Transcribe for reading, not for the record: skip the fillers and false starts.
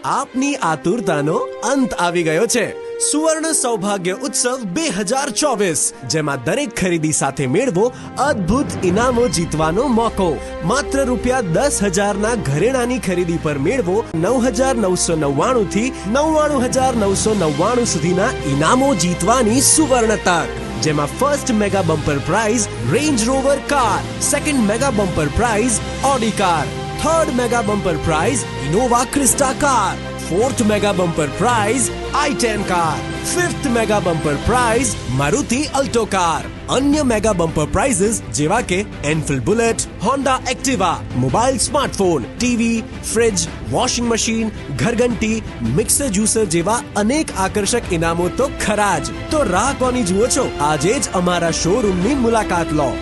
આપની આતુરતાનો અંત આવી ગયો છે. સુવર્ણ સૌભાગ્ય ઉત્સવ 2024, જેમાં દરેક ખરીદી સાથે મેળવો અદ્ભુત ઇનામો જીતવાનો મોકો. માત્ર ₹10,000ના ઘરેણાની ખરીદી પર મેળવો 9,999 થી 99,999 સુધીના ઇનામો જીતવાની સુવર્ણ તક. જેમાં first mega bumper prize range rover car, second mega bumper prize Audi car, third mega bumper prize Innova Crysta car, fourth mega bumper prize i10 car, fifth mega bumper prize Maruti Alto car. अन्य mega bumper prizes जेवा के Enfield Bullet, Honda Activa, mobile smartphone, TV, fridge, washing machine, घरघंटी, mixer juicer जेवा अनेक आकर्षक इनामो तो खरा ज. तो राह कोनी जुओ छो? आजे ज अमारा शोरूम ની મુલાકાત લો.